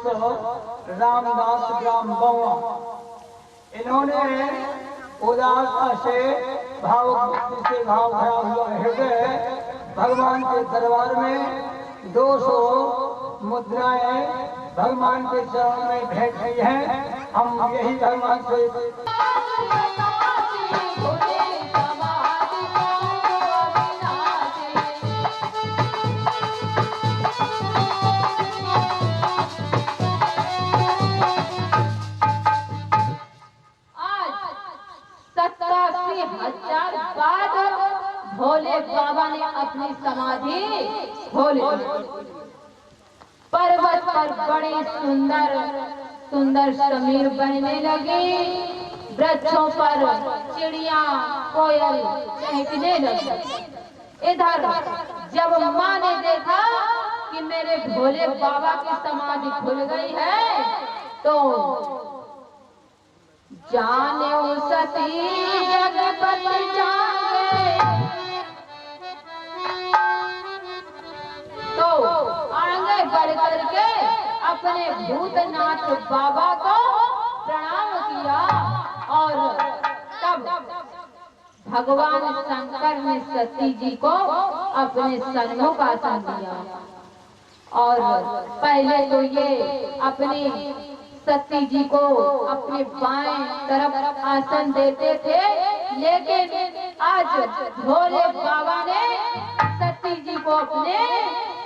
रामदास ग्राम बउआ, इन्होंने उदारता से भावभक्ति से भाव भरा हुआ हृदय भगवान के दरबार में 200 मुद्राएं भगवान के चरण में भेंट की हैं। हम यही भगवान से भोले बाबा ने अपनी समाधि खोल दी। पर्वत पर बड़ी सुंदर सुंदर समीर बनने लगी। वृक्षों पर चिड़िया कोयल चहकने लगी। इधर जब माँ ने देखा कि मेरे भोले बाबा की समाधि खुल गई है, तो जाने सती जगपति जागे, तो आगे बढ़ करके अपने भूतनाथ बाबा को प्रणाम किया। और तब भगवान शंकर ने सती जी को अपने सन्मुख आसन दिया। और पहले तो ये अपनी सती जी को अपने बाएं तरफ आसन देते थे, लेकिन आज भोले बाबा ने सती जी को अपने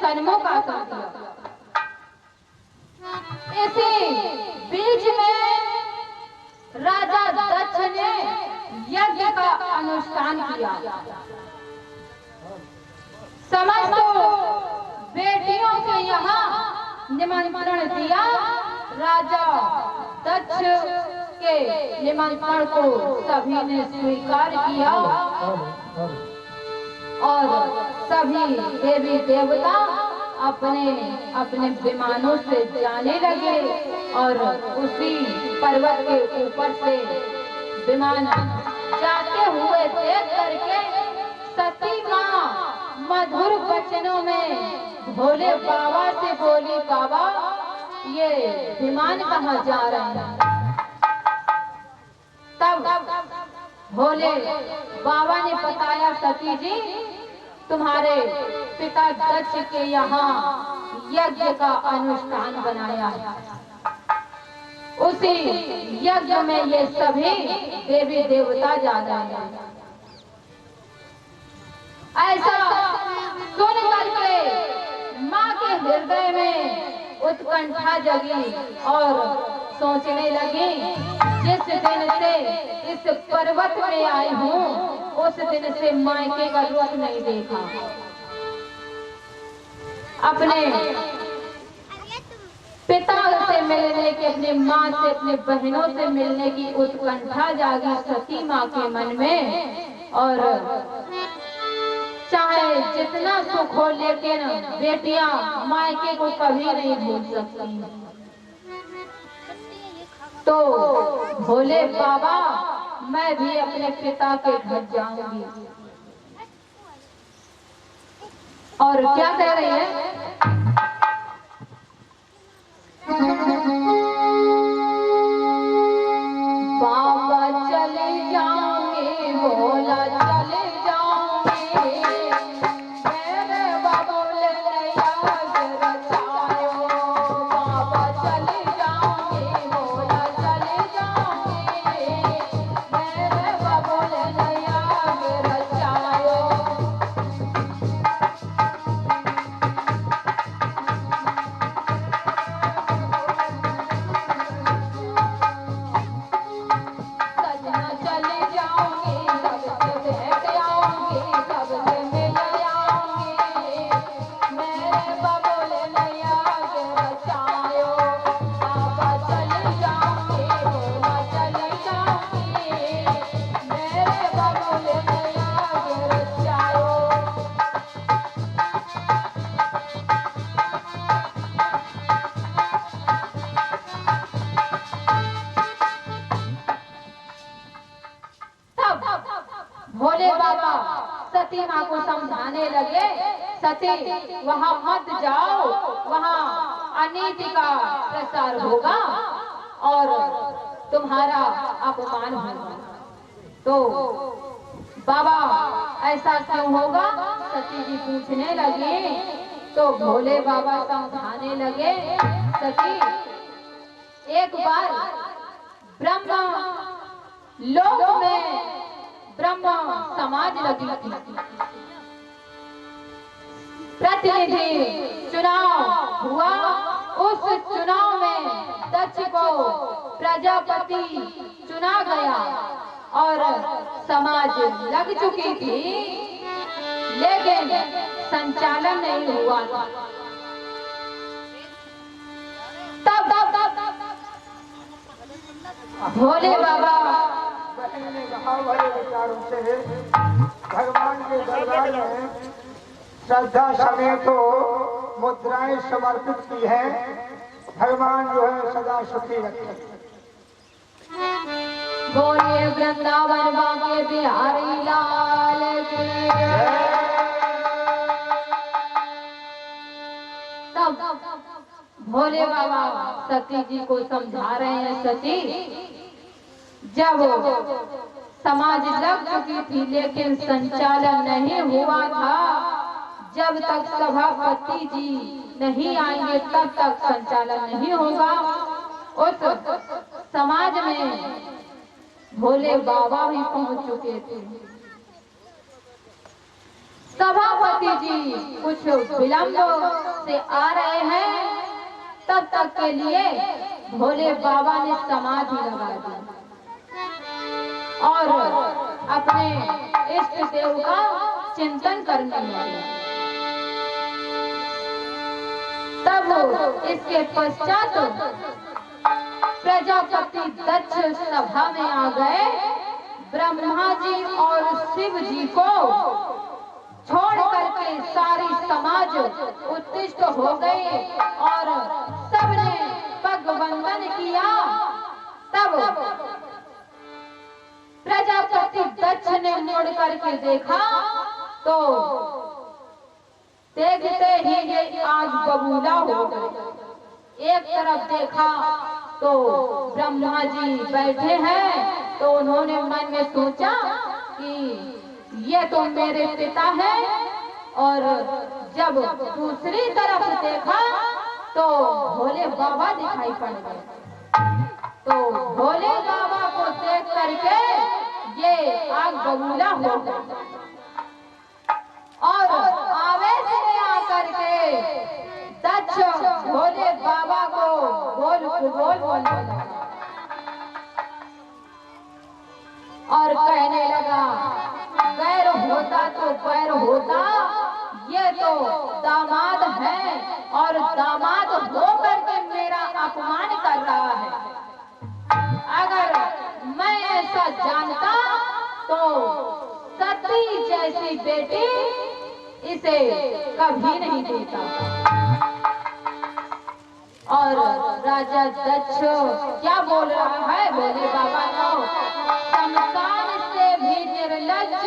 सन्मुख आसन दिया। इसी बीच में राजा दक्ष ने यज्ञ का अनुष्ठान किया। समस्त बेटियों के यहाँ निमंत्रण दिया। राजा दक्ष के निमंत्रण को सभी ने स्वीकार किया और सभी देवी देवता अपने अपने विमानों से जाने लगे। और उसी पर्वत के ऊपर से विमान जाते हुए देख करके सती माँ मधुर वचनों में भोले बाबा से बोली, बाबा ये विमान कहाँ जा रहे हैं? तब भोले बाबा ने बताया, सती जी तुम्हारे पिता दक्ष के यहाँ यज्ञ का अनुष्ठान बनाया है। उसी यज्ञ में ये सभी देवी देवता जा रहे हैं। ऐसा सुन करके माँ के हृदय में उत्कंठा जगी और सोचने लगी, जिस दिन से इस पर्वत में आई हूँ उस दिन से मायके का रूप नहीं देखा। अपने पिता से मिलने की, अपने माँ से, अपने बहनों से मिलने की उत्कंठा जागी सती माँ के मन में। और चाहे जितना सुख हो, लेकिन बेटियां मायके को कभी नहीं भूल सकती। तो भोले बाबा मैं भी अपने पिता के घर जाऊंगी। और क्या कह रही है? बाबा चले जाओगे, भोला चले जाओगे, मेरे बाबूले नैया रचायो। बाबा चले जाओगे, भोला चले जाओगे, मेरे बाबूले नैया रचायो। भोले बाबा सती माँ को समझाने लगे, सती वहाँ मत जाओ, वहाँ अनीति का प्रसार होगा और तुम्हारा अपमान होगा। तो बाबा ऐसा क्यों होगा? सती जी पूछने लगे तो भोले बाबा समझाने लगे, सती एक बार ब्रह्म लोक में ब्रह्म समाज लगी थी। प्रतिनिधि चुनाव हुआ। उस चुनाव में दक्ष को प्रजापति चुना गया और समाज लग चुकी थी, लेकिन संचालन नहीं हुआ था। तब भोले बाबा बहन ने कहा बड़े विचारों से भगवान के दरबार में श्रद्धा समेत तो मुद्राएं समर्पित की है। भगवान जो है सदा सुखी रखे। बोलिए वृंदावन बांके बिहारी लाल की। तब भोले बाबा सती जी को समझा रहे हैं, सती जब समाज लग चुकी थी लेकिन संचालन नहीं हुआ था, जब तक सभापति जी नहीं आएंगे तब तक संचालन नहीं होगा। उस समाज में भोले बाबा भी पहुंच चुके थे। सभापति जी कुछ विलंब से आ रहे हैं, तब तक के लिए भोले बाबा ने समाधि लगा दी और अपने इष्ट देव का चिंतन करने लगे। तब इसके पश्चात प्रजापति दक्ष सभा में आ गए। ब्रह्मा जी और शिव जी को छोड़ करके सारी समाज उत्तिष्ठ हो गए और सबने पग वंदन किया। तब प्रजापति दक्ष ने मुड़ करके देखा तो देखते ही ये आग बबूला हो गई। एक तरफ देखा तो ब्रह्मा जी बैठे हैं, तो उन्होंने मन में सोचा कि ये तो मेरे पिता हैं। और जब दूसरी तरफ देखा तो भोले बाबा दिखाई पड़ गए। तो भोले बाबा को देख करके ये आग बबूला हो गई और आवेश में आकर के दक्ष भोले बाबा को बोल बोलने लगा और कहने लगा, गैर होता तो पैर होता, ये तो दामाद है और दामाद होकर के मेरा अपमान कर रहा है। अगर मैं ऐसा जानता तो सती जैसी बेटी इसे कभी नहीं देता। और राजा दक्ष क्या बोल रहा है भोले बाबा को, शमशान से भी निर्लज्ज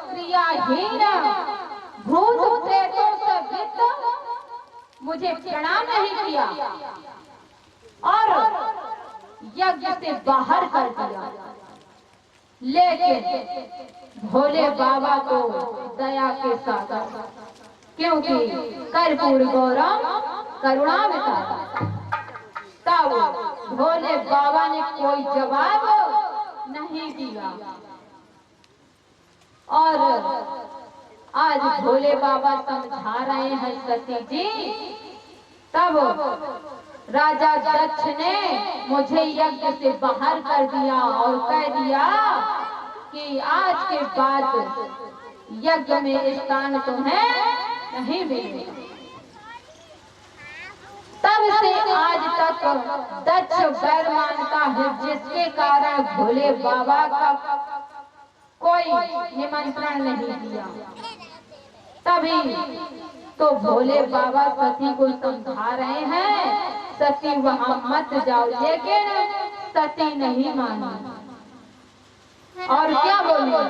क्रियाहीन भूत प्रेतों से वित्त मुझे प्रणाम नहीं किया और यज्ञ से बाहर कर दिया। लेकिन भोले बाबा को दया के साथ, क्योंकि कर्पूर गौरम करुणावतारम, तब भोले बाबा ने कोई जवाब नहीं दिया। और आज भोले बाबा समझा रहे हैं सती जी, तब राजा दक्ष ने मुझे यज्ञ से बाहर कर दिया और कह दिया कि आज के बाद यज्ञ में स्थान तुम्हें नहीं मिलेगा। तब से आज तक दक्ष बैर मानता है, जिसके कारण भोले बाबा का कोई निमंत्रण नहीं दिया। तभी तो भोले बाबा सती को समझा रहे हैं, सती वहां मत जाओ, लेकिन सती नहीं मानी। और क्या बोले,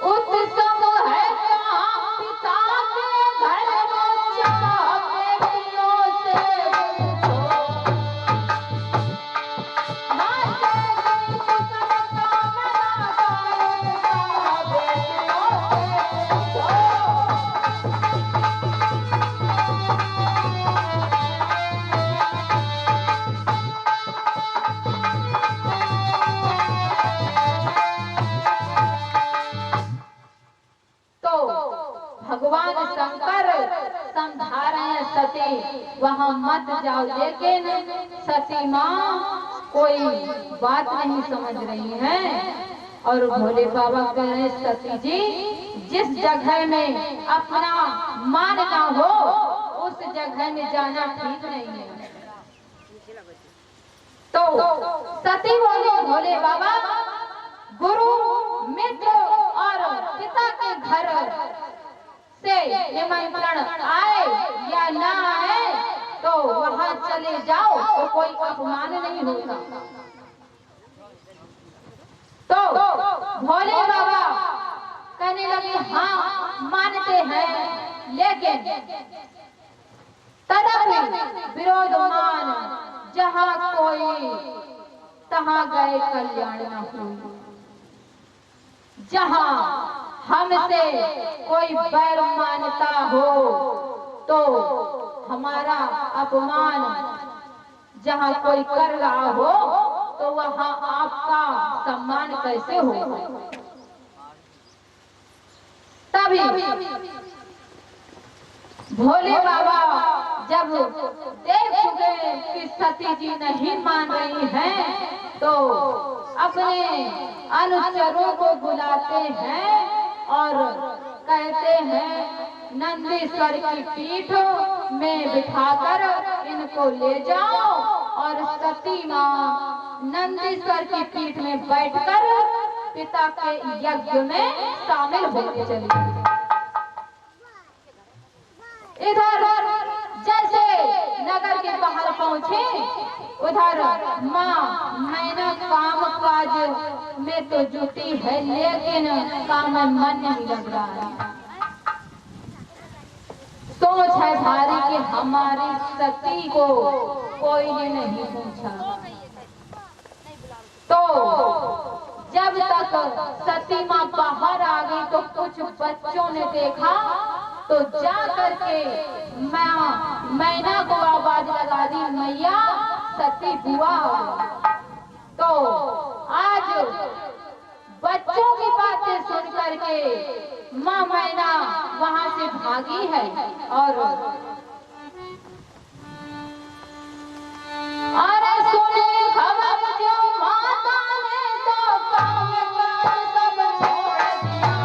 उत्सव है कहाँ पिता के घर में वहां मत जाओ। लेकिन सती माँ कोई बात नहीं समझ रही है और भोले बाबा कह रहे सती जी, जिस जगह में अपना मान ना हो उस जगह में जाना ठीक नहीं है। तो सती बोली भोले बाबा, गुरु मित्र और पिता के घर से निमंत्रण आए या ना आए तो वहां चले जाओ तो कोई अपमान नहीं होता। तो भोले बाबा कहने लगे हाँ मानते हैं, लेकिन तदपि विरोध मान, जहाँ कोई तहाँ गए कल्याण न हुई। जहाँ हमसे कोई बैर मानता हो तो हमारा अपमान जहाँ कोई कर रहा हो तो वहाँ आपका सम्मान कैसे होगा। तभी भोले बाबा जब देख चुके कि सती जी नहीं मान रही हैं तो अपने अनुचरों को बुलाते हैं और कहते हैं नंदीश्वर की पीठ में बिठाकर इनको ले जाओ। और सती माँ नंदीश्वर की पीठ में बैठकर पिता के यज्ञ में शामिल होते चली। इधर जैसे नगर के बाहर पहुंचे उधर माँ मैना काम काज में तो जुटी है, लेकिन काम में मन नहीं लग रहा है। सोच है भारी कि हमारी सती को कोई ने नहीं पूछा। तो जब तक सती माँ बाहर आ गई तो कुछ बच्चों ने देखा तो जा करके मैना को आवाज लगा दी, मैया सती बुआ हो गई। तो आज बच्चों की बातें सुन करके माँ मैना वहां से भागी है और अरे सुने खबर जो माता ने तो काम काज सब छोड़ दिया।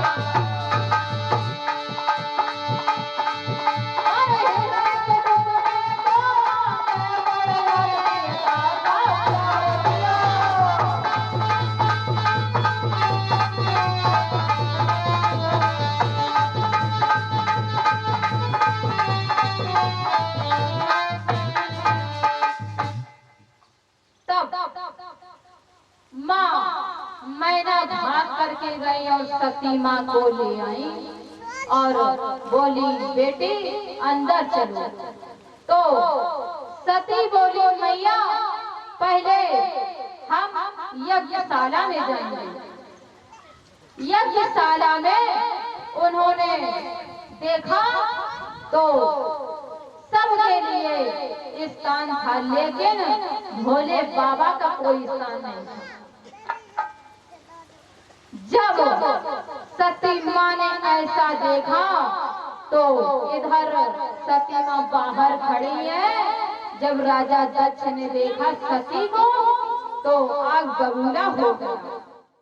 माँ मैना भाग करके गई और सती माँ को ले आई और बोली बेटी अंदर चलो। तो सती बोली मैया पहले हम यज्ञशाला में जाएंगे। यज्ञशाला में उन्होंने देखा तो सबके लिए स्थान था, लेकिन भोले बाबा का कोई स्थान नहीं था। जब सती माँ ने ऐसा देखा तो इधर सती माँ बाहर खड़ी है। जब राजा दक्ष ने देखा सती को तो आग बबूला हो गया।